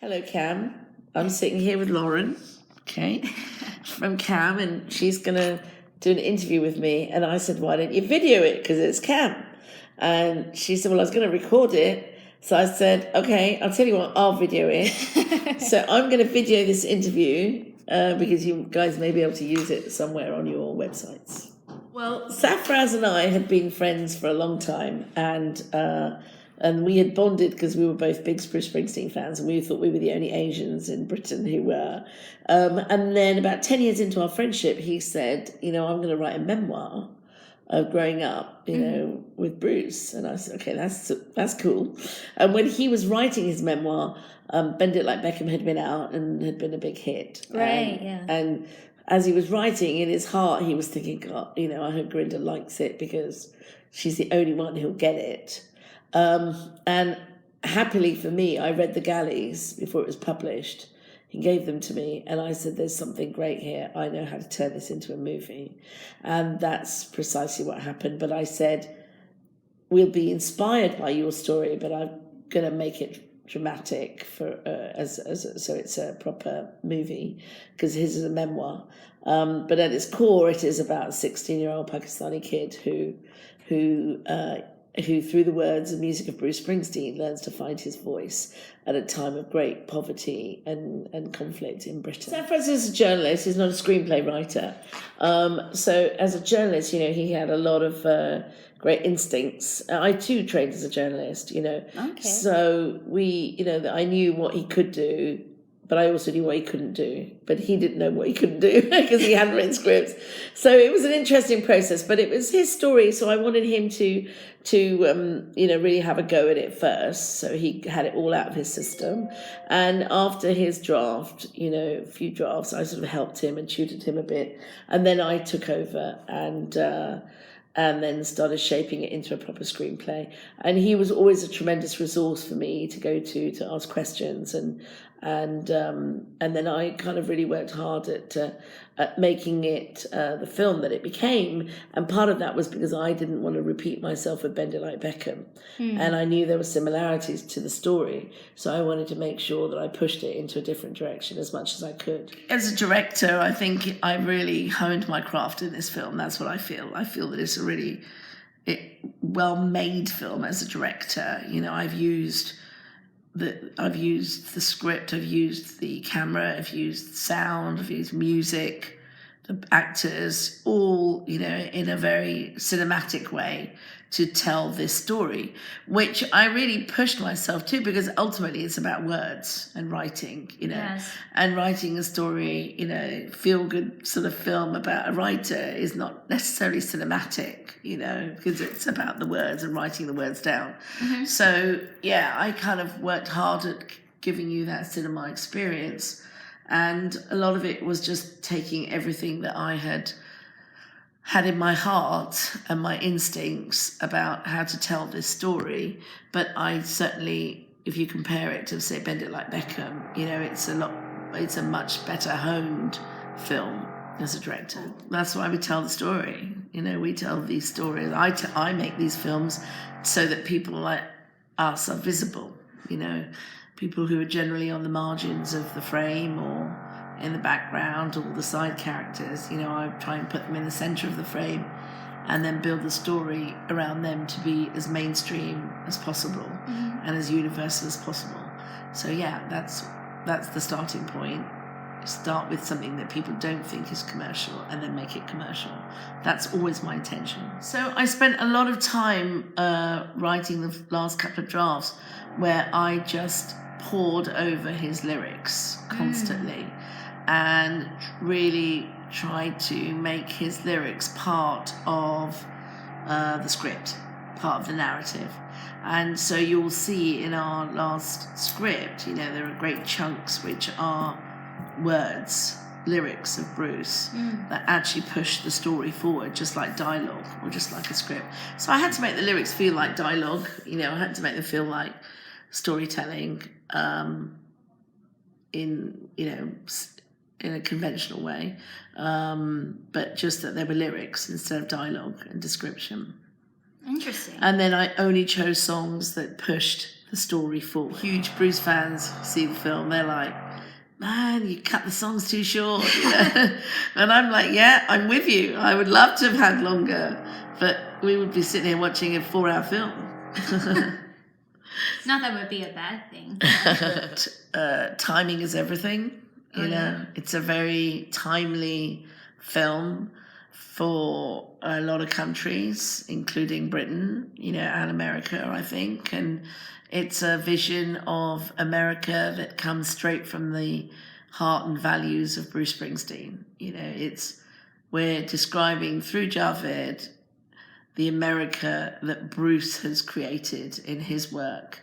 Hello, Cam. I'm sitting here with Lauren, okay, from Cam, and she's going to do an interview with me. And I said, why don't you video it? Because it's Cam. And she said, well, I was going to record it. So I said, okay, I'll tell you what, I'll video it. So I'm going to video this interview because you guys may be able to use it somewhere on your websites. Well, Safraz and I had been friends for a long time, and we had bonded because we were both big Bruce Springsteen fans, and we thought we were the only Asians in Britain who were. And then about 10 years into our friendship, he said, I'm going to write a memoir of growing up, with Bruce. And I said, okay, that's cool. And when he was writing his memoir, Bend It Like Beckham had been out and had been a big hit. Right, yeah. And as he was writing, in his heart, he was thinking, God, I hope Gurinder likes it because she's the only one who'll get it. And happily for me, I read The Galleys before it was published. He gave them to me, and I said, there's something great here. I know how to turn this into a movie. And that's precisely what happened. But I said, we'll be inspired by your story, but I'm going to make it dramatic so it's a proper movie, because his is a memoir. But at its core, it is about a 16-year-old Pakistani kid who through the words and music of Bruce Springsteen learns to find his voice at a time of great poverty and conflict in Britain. Safraz is a journalist, he's not a screenplay writer. So as a journalist, he had a lot of great instincts. I too trained as a journalist, Okay. So I knew what he could do, but I also knew what he couldn't do. But he didn't know what he couldn't do because he hadn't written scripts. So it was an interesting process, but it was his story. So I wanted him to really have a go at it first. So he had it all out of his system. And after his draft, a few drafts, I sort of helped him and tutored him a bit. And then I took over and then started shaping it into a proper screenplay. And he was always a tremendous resource for me to go to ask questions, and then I kind of really worked hard at making it the film that it became. And part of that was because I didn't want to repeat myself with Bend It Like Beckham, and I knew there were similarities to the story, so I wanted to make sure that I pushed it into a different direction as much as I could. As a director, I think I really honed my craft in this film. That's what I feel. I feel that it's a really well-made film as a director. I've used the script, I've used the camera, I've used sound, I've used music, the actors, all, in a very cinematic way to tell this story, which I really pushed myself to, because ultimately it's about words and writing, Yes. and writing a story, feel-good sort of film about a writer is not necessarily cinematic, because it's about the words and writing the words down. Mm-hmm. So, yeah, I kind of worked hard at giving you that cinema experience. And a lot of it was just taking everything that I had in my heart and my instincts about how to tell this story. But I certainly, if you compare it to, say, Bend It Like Beckham, it's a much better honed film as a director. That's why we tell the story. We tell these stories. I make these films so that people like us are visible, people who are generally on the margins of the frame or in the background, or the side characters. I try and put them in the center of the frame and then build the story around them to be as mainstream as possible, and as universal as possible. So yeah, that's the starting point. Start with something that people don't think is commercial and then make it commercial. That's always my intention. So I spent a lot of time writing the last couple of drafts where I just poured over his lyrics constantly and really tried to make his lyrics part of the script, part of the narrative. And so you'll see in our last script, there are great chunks which are words, lyrics of Bruce that actually push the story forward, just like dialogue or just like a script. So I had to make the lyrics feel like dialogue, I had to make them feel like storytelling in a conventional way, but just that there were lyrics instead of dialogue and description. Interesting. And then I only chose songs that pushed the story forward. Huge Bruce fans see the film, they're like, man, you cut the songs too short. And I'm like, yeah, I'm with you. I would love to have had longer, but we would be sitting here watching a 4-hour film. Not that would be a bad thing. But timing is everything. You know, it's a very timely film for a lot of countries, including Britain, you know, and America, I think. And it's a vision of America that comes straight from the heart and values of Bruce Springsteen. You know, we're describing through Javed the America that Bruce has created in his work.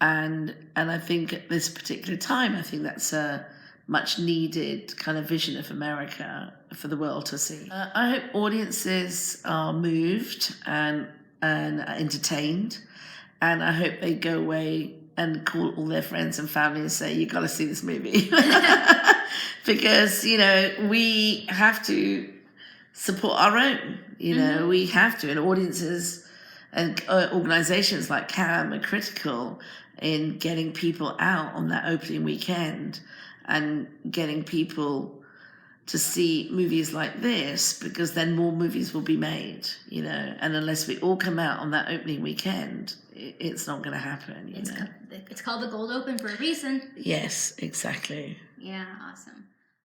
And I think at this particular time, I think that's a much needed kind of vision of America for the world to see. I hope audiences are moved and entertained, and I hope they go away and call all their friends and family and say, you got to see this movie. Because, you know, we have to support our own, you know, we have to, and audiences and organizations like CAAM are critical in getting people out on that opening weekend and getting people to see movies like this, because then more movies will be made, you know, and unless we all come out on that opening weekend, it's not going to happen, you know. It's called the Gold Open for a reason. Yes, exactly. Yeah, awesome.